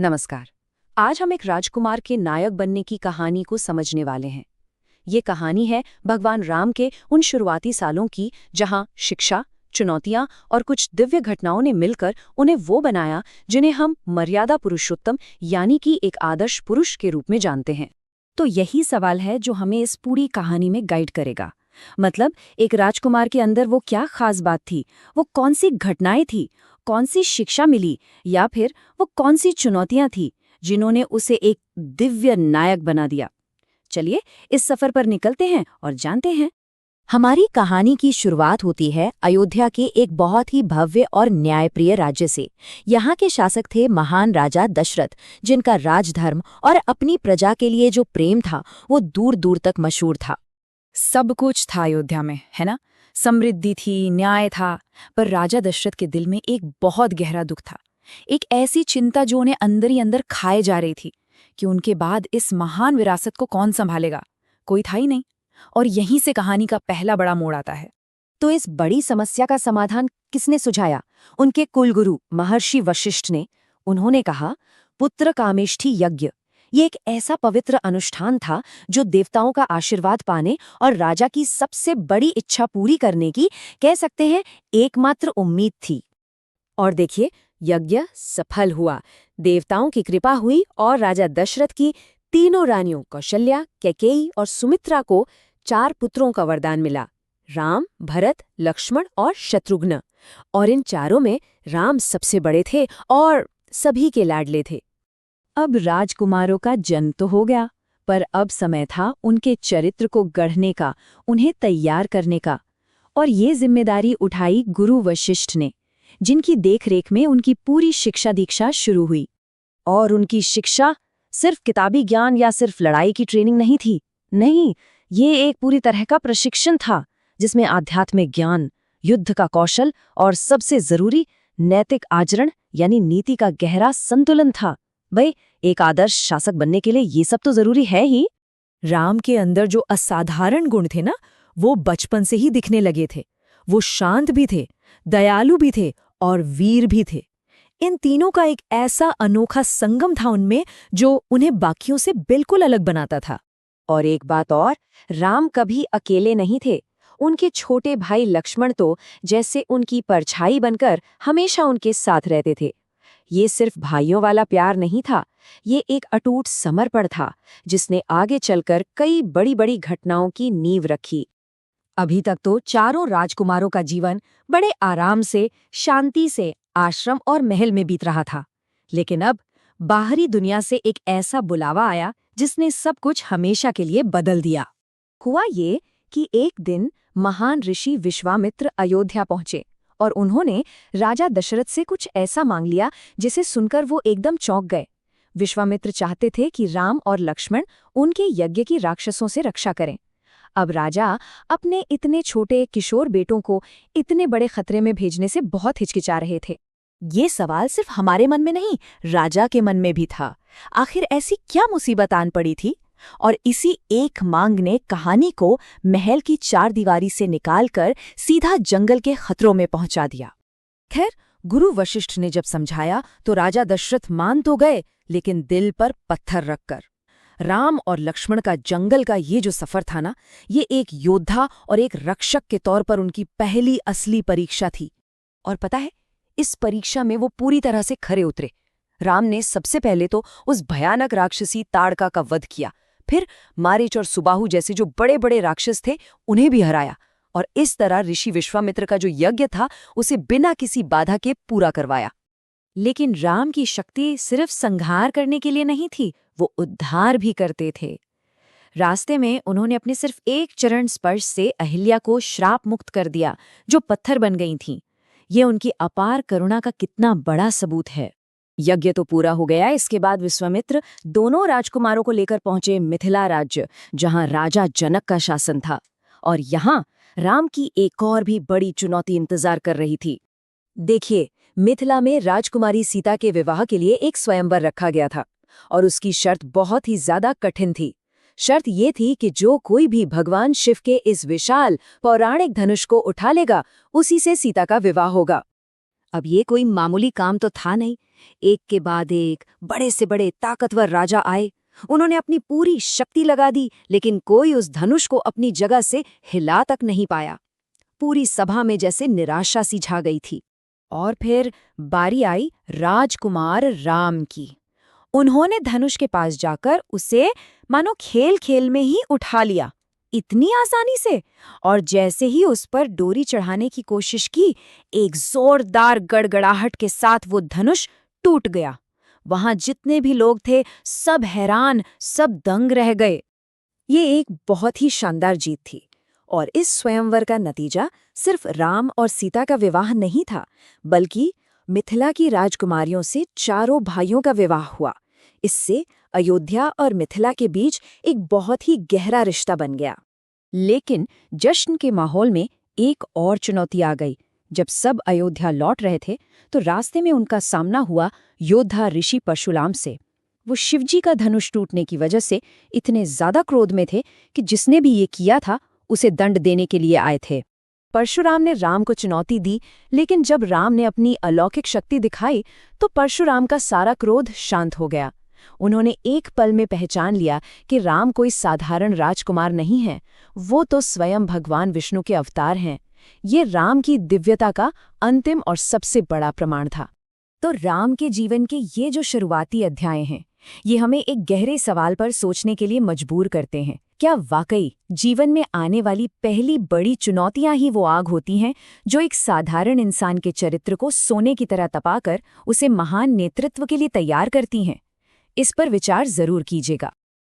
नमस्कार। आज हम एक राजकुमार के नायक बनने की कहानी को समझने वाले हैं। ये कहानी है भगवान राम के उन शुरुआती सालों की जहां शिक्षा, चुनौतियां और कुछ दिव्य घटनाओं ने मिलकर उन्हें वो बनाया जिन्हें हम मर्यादा पुरुषोत्तम यानी कि एक आदर्श पुरुष के रूप में जानते हैं। तो यही सवाल है जो हमें इस पूरी कहानी में गाइड करेगा। मतलब एक राजकुमार के अंदर वो क्या खास बात थी, वो कौन सी घटनाएं थी, कौन सी शिक्षा मिली, या फिर वो कौन सी चुनौतियां थी जिन्होंने उसे एक दिव्य नायक बना दिया। चलिए इस सफर पर निकलते हैं और जानते हैं। हमारी कहानी की शुरुआत होती है अयोध्या के एक बहुत ही भव्य और न्यायप्रिय राज्य से। यहाँ के शासक थे महान राजा दशरथ, जिनका राजधर्म और अपनी प्रजा के लिए जो प्रेम था वो दूर दूर तक मशहूर था। सब कुछ था अयोध्या में, है ना? समृद्धि थी, न्याय था, पर राजा दशरथ के दिल में एक बहुत गहरा दुख था। एक ऐसी चिंता जो उन्हें अंदर ही अंदर खाए जा रही थी कि उनके बाद इस महान विरासत को कौन संभालेगा। कोई था ही नहीं। और यहीं से कहानी का पहला बड़ा मोड़ आता है। तो इस बड़ी समस्या का समाधान किसने सुझाया? उनके कुलगुरु महर्षि वशिष्ठ ने। उन्होंने कहा, पुत्र कामेष्ठी यज्ञ। ये एक ऐसा पवित्र अनुष्ठान था जो देवताओं का आशीर्वाद पाने और राजा की सबसे बड़ी इच्छा पूरी करने की, कह सकते हैं, एकमात्र उम्मीद थी। और देखिए, यज्ञ सफल हुआ। देवताओं की कृपा हुई और राजा दशरथ की तीनों रानियों कौशल्या, कैकेयी और सुमित्रा को 4 पुत्रों का वरदान मिला: राम, भरत, लक्ष्मण और शत्रुघ्न। और इन चारों में राम सबसे बड़े थे और सभी के लाडले थे। अब राजकुमारों का जन्म तो हो गया, पर अब समय था उनके चरित्र को गढ़ने का, उन्हें तैयार करने का। और ये जिम्मेदारी उठाई गुरु वशिष्ठ ने, जिनकी देखरेख में उनकी पूरी शिक्षा दीक्षा शुरू हुई। और उनकी शिक्षा सिर्फ किताबी ज्ञान या सिर्फ लड़ाई की ट्रेनिंग नहीं थी। नहीं, ये एक पूरी तरह का प्रशिक्षण था जिसमें आध्यात्मिक ज्ञान, युद्ध का कौशल और सबसे जरूरी नैतिक आचरण यानी नीति का गहरा संतुलन था। भाई, एक आदर्श शासक बनने के लिए ये सब तो जरूरी है ही। राम के अंदर जो असाधारण गुण थे ना, वो बचपन से ही दिखने लगे थे। वो शांत भी थे, दयालु भी थे और वीर भी थे। इन तीनों का एक ऐसा अनोखा संगम था उनमें जो उन्हें बाकियों से बिल्कुल अलग बनाता था। और एक बात और, राम कभी अकेले नहीं थे। उनके छोटे भाई लक्ष्मण तो जैसे उनकी परछाई बनकर हमेशा उनके साथ रहते थे। ये सिर्फ भाइयों वाला प्यार नहीं था, ये एक अटूट समर्पण था जिसने आगे चलकर कई बड़ी बड़ी घटनाओं की नींव रखी। अभी तक तो चारों राजकुमारों का जीवन बड़े आराम से, शांति से आश्रम और महल में बीत रहा था। लेकिन अब बाहरी दुनिया से एक ऐसा बुलावा आया जिसने सब कुछ हमेशा के लिए बदल दिया। हुआ ये कि एक दिन महान ऋषि विश्वामित्र अयोध्या पहुंचे और उन्होंने राजा दशरथ से कुछ ऐसा मांग लिया जिसे सुनकर वो एकदम चौंक गए। विश्वामित्र चाहते थे कि राम और लक्ष्मण उनके यज्ञ की राक्षसों से रक्षा करें। अब राजा अपने इतने छोटे किशोर बेटों को इतने बड़े खतरे में भेजने से बहुत हिचकिचा रहे थे। ये सवाल सिर्फ हमारे मन में नहीं, राजा के मन में भी था। आखिर ऐसी क्या मुसीबत आन पड़ी थी? और इसी एक मांग ने कहानी को महल की 4 दीवारी से निकालकर सीधा जंगल के खतरों में पहुंचा दिया। खैर, गुरु वशिष्ठ ने जब समझाया तो राजा दशरथ मान तो गए, लेकिन दिल पर पत्थर रखकर। राम और लक्ष्मण का जंगल का ये जो सफर था ना, ये एक योद्धा और एक रक्षक के तौर पर उनकी पहली असली परीक्षा थी। और पता है, इस परीक्षा में वो पूरी तरह से खरे उतरे। राम ने सबसे पहले तो उस भयानक राक्षसी ताड़का का वध किया, फिर मारीच और सुबाहु जैसे जो बड़े बड़े राक्षस थे उन्हें भी हराया, और इस तरह ऋषि विश्वामित्र का जो यज्ञ था उसे बिना किसी बाधा के पूरा करवाया। लेकिन राम की शक्ति सिर्फ संहार करने के लिए नहीं थी, वो उद्धार भी करते थे। रास्ते में उन्होंने अपने सिर्फ एक चरण स्पर्श से अहिल्या को श्राप मुक्त कर दिया, जो पत्थर बन गई थीं। ये उनकी अपार करुणा का कितना बड़ा सबूत है। यज्ञ तो पूरा हो गया। इसके बाद विश्वामित्र दोनों राजकुमारों को लेकर पहुंचे मिथिला राज्य, जहां राजा जनक का शासन था। और यहाँ राम की एक और भी बड़ी चुनौती इंतजार कर रही थी। देखिए, मिथिला में राजकुमारी सीता के विवाह के लिए एक स्वयंवर रखा गया था, और उसकी शर्त बहुत ही ज्यादा कठिन थी। शर्त ये थी कि जो कोई भी भगवान शिव के इस विशाल पौराणिक धनुष को उठा लेगा, उसी से सीता का विवाह होगा। अब ये कोई मामूली काम तो था नहीं। एक के बाद एक बड़े से बड़े ताकतवर राजा आए। उन्होंने अपनी पूरी शक्ति लगा दी, लेकिन कोई उस धनुष को अपनी जगह से हिला तक नहीं पाया। पूरी सभा में जैसे निराशा सी छा गई थी। और फिर बारी आई राजकुमार राम की। उन्होंने धनुष के पास जाकर उसे मानो खेल खेल में ही उठा लिया, इतनी आसानी से। और जैसे ही उस पर डोरी चढ़ाने की कोशिश की, एक जोरदार गड़गड़ाहट के साथ वो धनुष टूट गया। वहां जितने भी लोग थे सब हैरान, सब दंग रह गए। ये एक बहुत ही शानदार जीत थी, और इस स्वयंवर का नतीजा सिर्फ राम और सीता का विवाह नहीं था, बल्कि मिथिला की राजकुमारियों से चारों भाइयों का विवाह हुआ। इससे अयोध्या और मिथिला के बीच एक बहुत ही गहरा रिश्ता बन गया। लेकिन जश्न के माहौल में एक और चुनौती आ गई। जब सब अयोध्या लौट रहे थे तो रास्ते में उनका सामना हुआ योद्धा ऋषि परशुराम से। वो शिवजी का धनुष टूटने की वजह से इतने ज्यादा क्रोध में थे कि जिसने भी ये किया था उसे दंड देने के लिए आए थे। परशुराम ने राम को चुनौती दी, लेकिन जब राम ने अपनी अलौकिक शक्ति दिखाई तो परशुराम का सारा क्रोध शांत हो गया। उन्होंने एक पल में पहचान लिया कि राम कोई साधारण राजकुमार नहीं है, वो तो स्वयं भगवान विष्णु के अवतार हैं। ये राम की दिव्यता का अंतिम और सबसे बड़ा प्रमाण था। तो राम के जीवन के ये जो शुरुआती अध्याय हैं, ये हमें एक गहरे सवाल पर सोचने के लिए मजबूर करते हैं। क्या वाकई जीवन में आने वाली पहली बड़ी चुनौतियां ही वो आग होती हैं जो एक साधारण इंसान के चरित्र को सोने की तरह तपाकर उसे महान नेतृत्व के लिए तैयार करती हैं? इस पर विचार जरूर कीजिएगा।